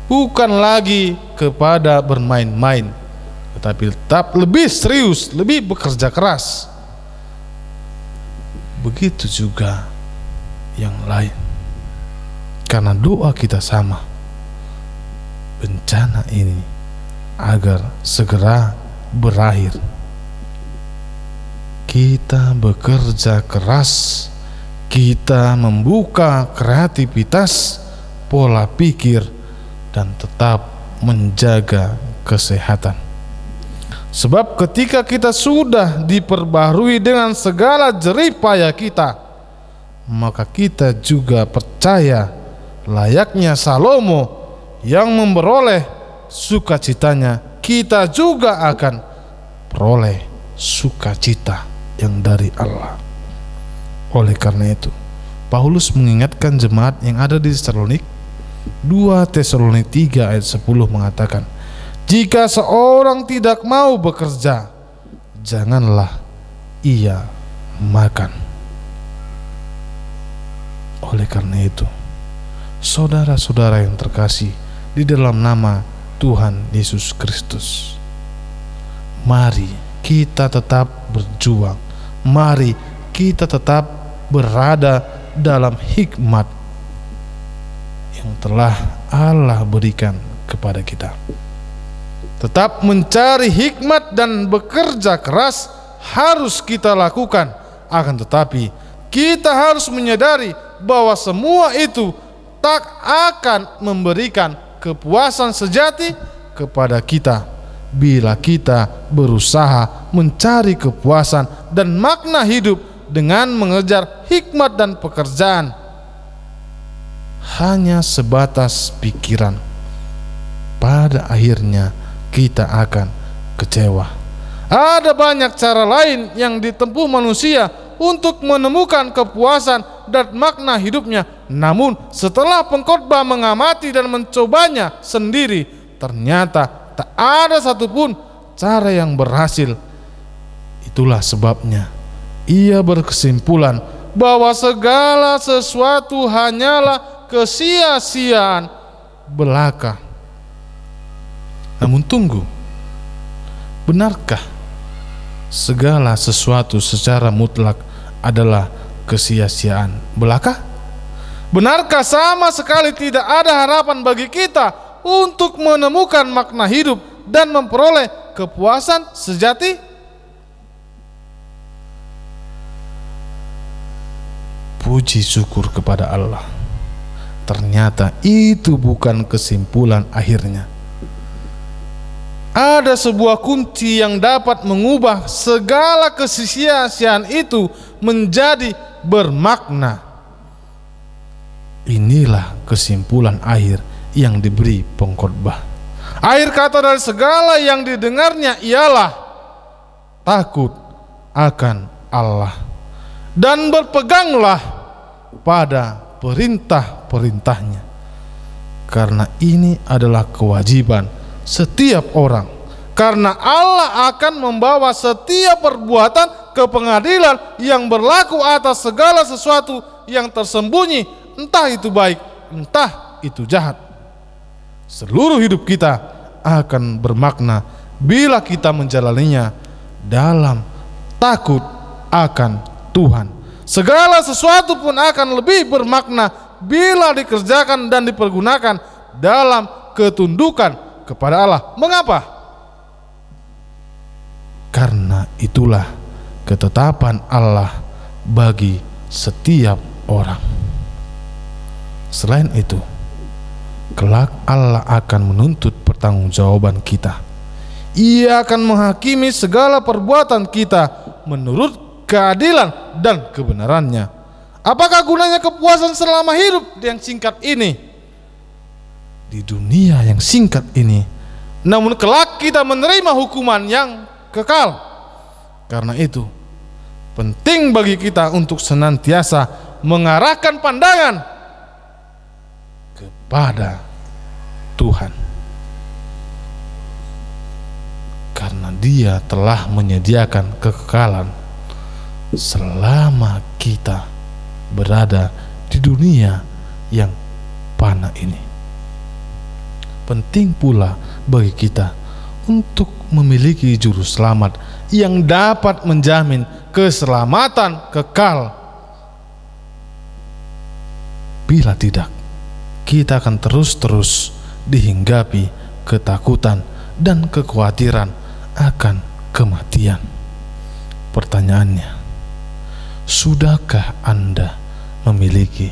bukan lagi kepada bermain-main, tetapi tetap lebih serius, lebih bekerja keras begitu juga yang lain. Karena doa kita sama, bencana ini agar segera berakhir. Kita bekerja keras, kita membuka kreativitas, pola pikir, dan tetap menjaga kesehatan. Sebab ketika kita sudah diperbaharui dengan segala jerih payah kita, maka kita juga percaya layaknya Salomo yang memperoleh sukacitanya, kita juga akan peroleh sukacita yang dari Allah. Oleh karena itu, Paulus mengingatkan jemaat yang ada di Tesalonik, 2 Tesalonik 3 ayat 10 mengatakan, jika seorang tidak mau bekerja, janganlah ia makan. Oleh karena itu, saudara-saudara yang terkasih di dalam nama Tuhan Yesus Kristus, mari kita tetap berjuang, mari kita tetap berada dalam hikmat yang telah Allah berikan kepada kita. Tetap mencari hikmat dan bekerja keras harus kita lakukan. Akan tetapi kita harus menyadari bahwa semua itu tak akan memberikan kepuasan sejati kepada kita bila kita berusaha mencari kepuasan dan makna hidup dengan mengejar hikmat dan pekerjaan hanya sebatas pikiran. Pada akhirnya kita akan kecewa. Ada banyak cara lain yang ditempuh manusia untuk menemukan kepuasan dan makna hidupnya. Namun setelah pengkhotbah mengamati dan mencobanya sendiri, ternyata tak ada satupun cara yang berhasil. Itulah sebabnya ia berkesimpulan bahwa segala sesuatu hanyalah kesia-siaan belaka. Namun tunggu, benarkah segala sesuatu secara mutlak adalah kesia-siaan belaka? Benarkah sama sekali tidak ada harapan bagi kita untuk menemukan makna hidup dan memperoleh kepuasan sejati? Puji syukur kepada Allah, ternyata itu bukan kesimpulan akhirnya. Ada sebuah kunci yang dapat mengubah segala kesia-siaan itu menjadi bermakna. Inilah kesimpulan akhir yang diberi pengkhotbah. Akhir kata dari segala yang didengarnya ialah takut akan Allah dan berpeganglah pada perintah-perintahnya, karena ini adalah kewajiban setiap orang, karena Allah akan membawa setiap perbuatan ke pengadilan yang berlaku atas segala sesuatu yang tersembunyi, entah itu baik, entah itu jahat. Seluruh hidup kita akan bermakna bila kita menjalaninya dalam takut akan Tuhan. Segala sesuatu pun akan lebih bermakna bila dikerjakan dan dipergunakan dalam ketundukan kepada Allah. Mengapa? Karena itulah ketetapan Allah bagi setiap orang. Selain itu, kelak Allah akan menuntut pertanggungjawaban kita. Ia akan menghakimi segala perbuatan kita menurut keadilan dan kebenarannya. Apakah gunanya kepuasan selama hidup yang singkat ini, di dunia yang singkat ini, namun kelak kita menerima hukuman yang kekal? Karena itu penting bagi kita untuk senantiasa mengarahkan pandangan kepada Tuhan, karena Dia telah menyediakan kekekalan selama kita berada di dunia yang fana ini. Penting pula bagi kita untuk memiliki juru selamat yang dapat menjamin keselamatan kekal Bila tidak, kita akan terus-terus dihinggapi ketakutan dan kekhawatiran akan kematian. Pertanyaannya, sudahkah Anda memiliki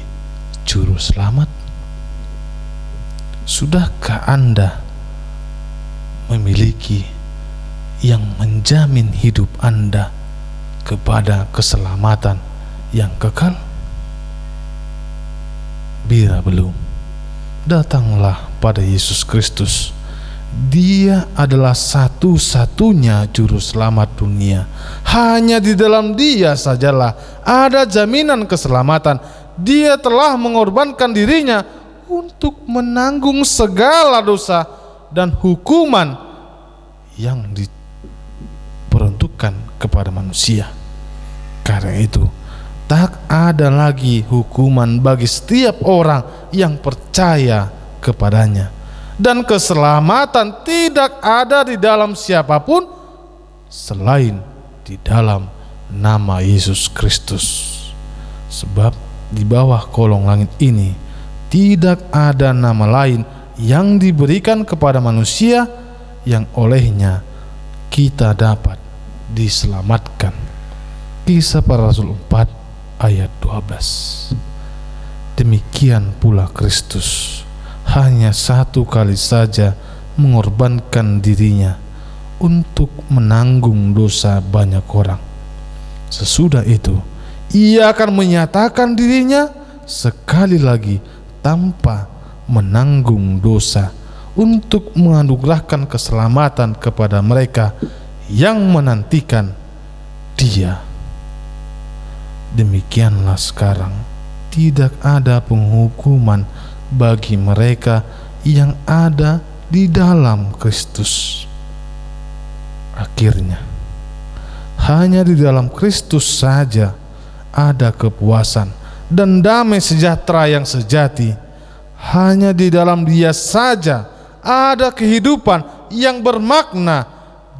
juru selamat? Sudahkah Anda memiliki yang menjamin hidup Anda kepada keselamatan yang kekal? Bila belum, datanglah pada Yesus Kristus. Dia adalah satu-satunya juru selamat dunia. Hanya di dalam Dia sajalah ada jaminan keselamatan. Dia telah mengorbankan dirinya untuk menanggung segala dosa dan hukuman yang diperuntukkan kepada manusia. Karena itu, tak ada lagi hukuman bagi setiap orang yang percaya kepadanya, dan keselamatan tidak ada di dalam siapapun selain di dalam nama Yesus Kristus. Sebab di bawah kolong langit ini tidak ada nama lain yang diberikan kepada manusia yang olehnya kita dapat diselamatkan. Kisah Para Rasul 4 ayat 12. Demikian pula Kristus hanya satu kali saja mengorbankan dirinya untuk menanggung dosa banyak orang. Sesudah itu Ia akan menyatakan dirinya sekali lagi tanpa menanggung dosa untuk menganugerahkan keselamatan kepada mereka yang menantikan Dia. Demikianlah sekarang tidak ada penghukuman bagi mereka yang ada di dalam Kristus. Akhirnya, hanya di dalam Kristus saja ada kepuasan dan damai sejahtera yang sejati. Hanya di dalam Dia saja ada kehidupan yang bermakna.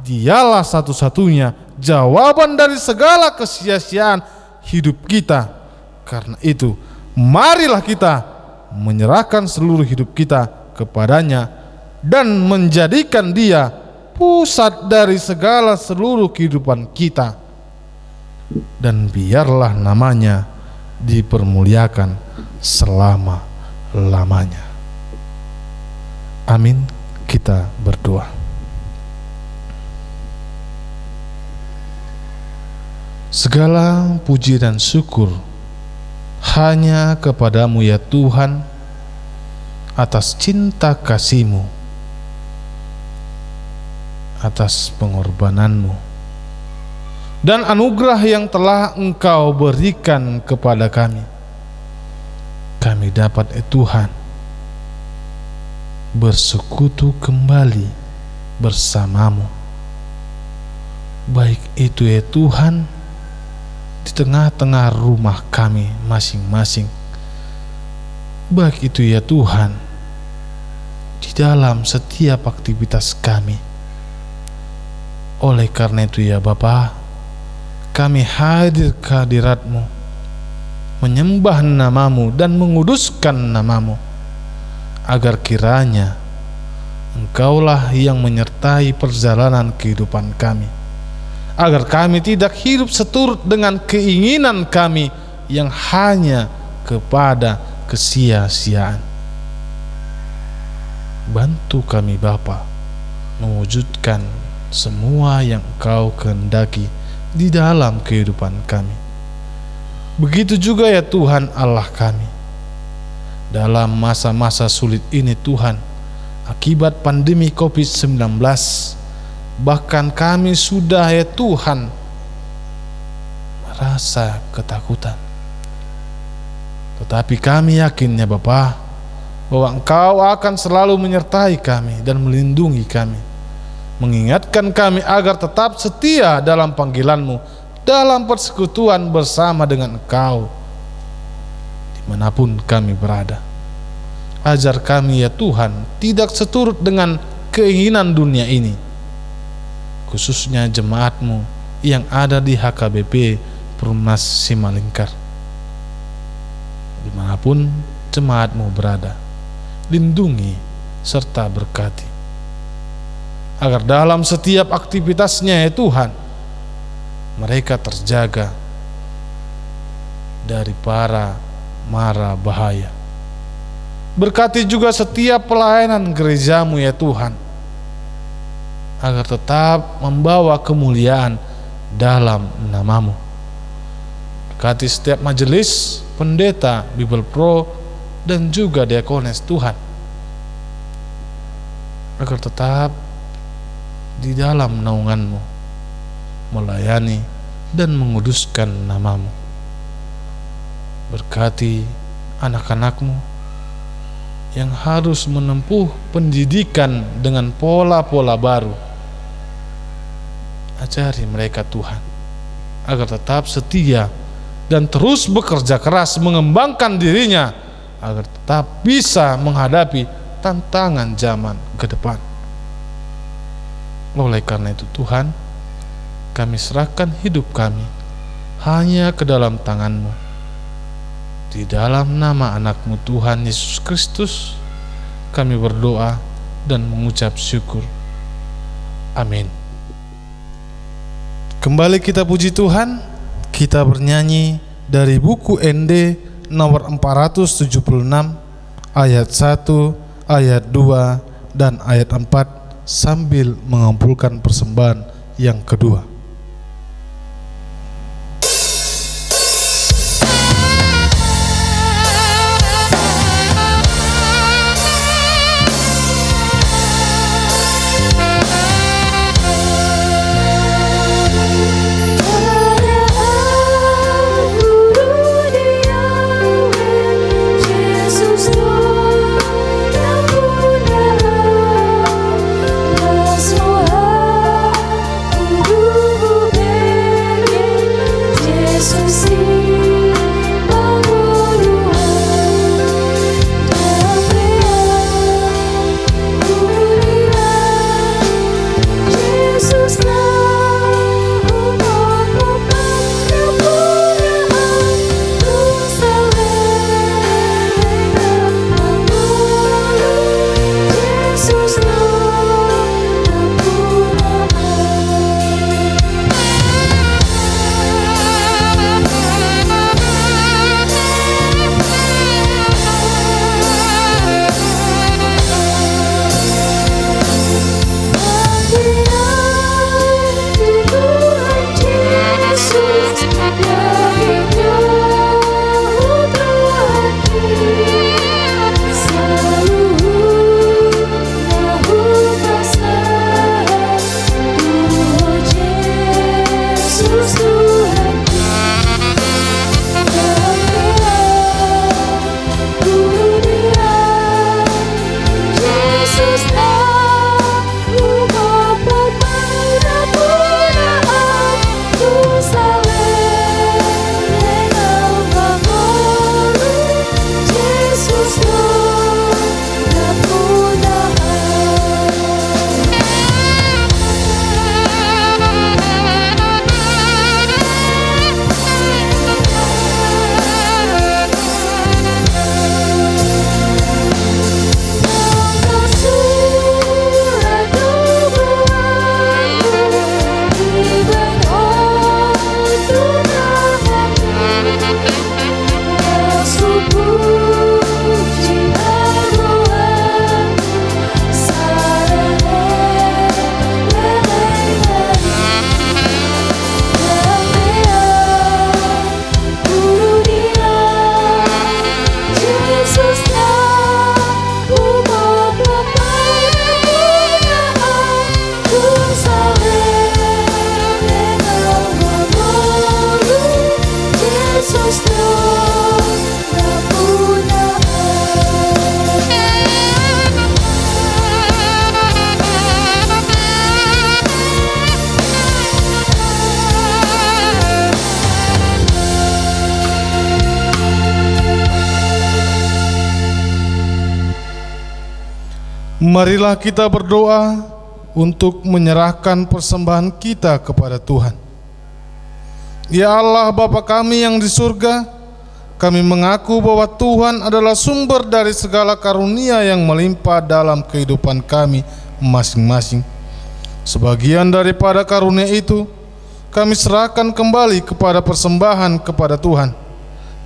Dialah satu-satunya jawaban dari segala kesia-siaan hidup kita. Karena itu, marilah kita menyerahkan seluruh hidup kita kepadanya dan menjadikan Dia pusat dari segala seluruh kehidupan kita. Dan biarlah namanya dipermuliakan selama-lamanya. Amin. Kita berdoa. Segala puji dan syukur hanya kepadamu ya Tuhan, atas cinta kasih-Mu, atas pengorbananmu dan anugerah yang telah Engkau berikan kepada kami. Kami dapat Tuhan bersekutu kembali bersama-Mu, baik itu ya Tuhan di tengah-tengah rumah kami masing-masing, baik itu ya Tuhan di dalam setiap aktivitas kami. Oleh karena itu ya Bapa, kami hadir ke hadirat-Mu, menyembah nama-Mu dan menguduskan nama-Mu, agar kiranya Engkaulah yang menyertai perjalanan kehidupan kami, agar kami tidak hidup seturut dengan keinginan kami yang hanya kepada kesia-siaan. Bantu kami Bapa mewujudkan semua yang Engkau kehendaki di dalam kehidupan kami. Begitu juga ya Tuhan Allah kami, dalam masa-masa sulit ini Tuhan, akibat pandemi COVID-19, bahkan kami sudah ya Tuhan merasa ketakutan. Tetapi kami yakin ya Bapa, bahwa Engkau akan selalu menyertai kami dan melindungi kami, mengingatkan kami agar tetap setia dalam panggilan-Mu, dalam persekutuan bersama dengan Engkau dimanapun kami berada. Ajar kami ya Tuhan tidak seturut dengan keinginan dunia ini, khususnya jemaat-Mu yang ada di HKBP Perumnas Simalingkar. Dimanapun jemaat-Mu berada. Lindungi serta berkati, agar dalam setiap aktivitasnya ya Tuhan, mereka terjaga dari para mara bahaya. Berkati juga setiap pelayanan gereja-Mu ya Tuhan, agar tetap membawa kemuliaan dalam nama-Mu. Berkati setiap majelis, pendeta, Bible Pro, dan juga diakones Tuhan, agar tetap di dalam naungan-Mu melayani dan menguduskan nama-Mu. Berkati anak-anak-Mu yang harus menempuh pendidikan dengan pola-pola baru. Ajari mereka Tuhan, agar tetap setia dan terus bekerja keras mengembangkan dirinya, agar tetap bisa menghadapi tantangan zaman ke depan. Oleh karena itu Tuhan, kami serahkan hidup kami hanya ke dalam tangan-Mu. Di dalam nama anak-Mu Tuhan Yesus Kristus, kami berdoa dan mengucap syukur. Amin. Kembali kita puji Tuhan, kita bernyanyi dari buku ND nomor 476 ayat 1, ayat 2 dan ayat 4 sambil mengumpulkan persembahan yang kedua. Marilah kita berdoa untuk menyerahkan persembahan kita kepada Tuhan. Ya Allah Bapa kami yang di surga, kami mengaku bahwa Tuhan adalah sumber dari segala karunia yang melimpah dalam kehidupan kami masing-masing. Sebagian daripada karunia itu kami serahkan kembali kepada persembahan kepada Tuhan.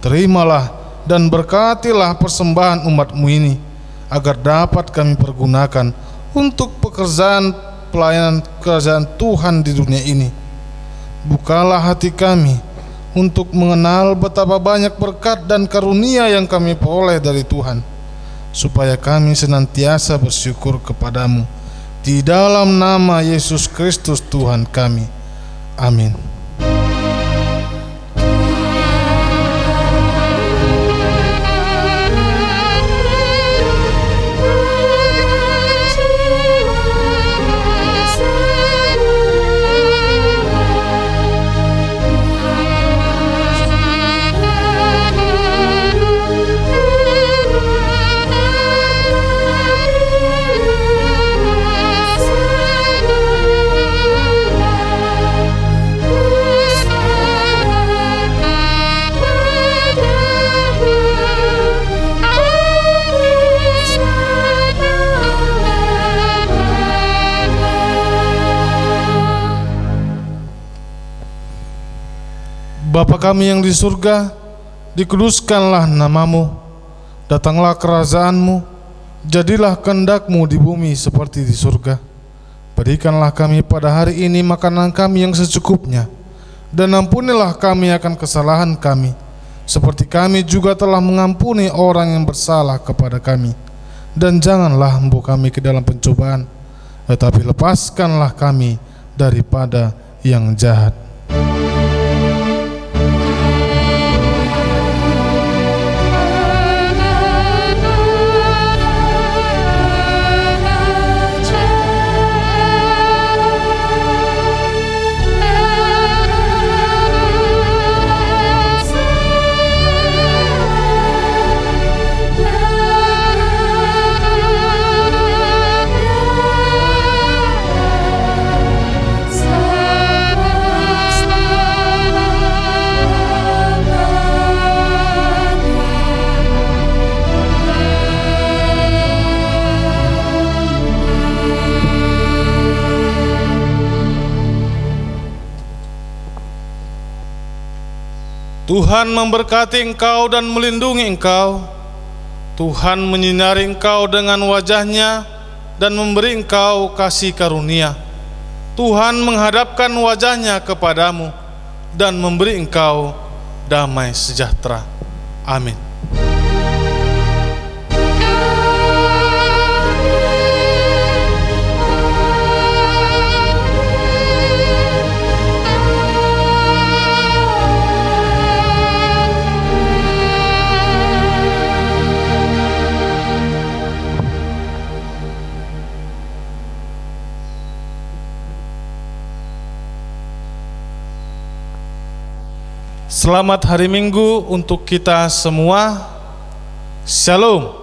Terimalah dan berkatilah persembahan umat-Mu ini, agar dapat kami pergunakan untuk pekerjaan pelayanan kerajaan Tuhan di dunia ini. Bukalah hati kami untuk mengenal betapa banyak berkat dan karunia yang kami peroleh dari Tuhan, supaya kami senantiasa bersyukur kepadamu. Di dalam nama Yesus Kristus Tuhan kami. Amin. Bapa kami yang di surga, dikuduskanlah namamu, datanglah kerajaan-Mu, jadilah kehendak-Mu di bumi seperti di surga. Berikanlah kami pada hari ini makanan kami yang secukupnya, dan ampunilah kami akan kesalahan kami, seperti kami juga telah mengampuni orang yang bersalah kepada kami. Dan janganlah membawa kami ke dalam pencobaan, tetapi lepaskanlah kami daripada yang jahat. Tuhan memberkati engkau dan melindungi engkau. Tuhan menyinari engkau dengan wajah-Nya dan memberi engkau kasih karunia. Tuhan menghadapkan wajah-Nya kepadamu dan memberi engkau damai sejahtera. Amin. Selamat hari Minggu untuk kita semua. Shalom.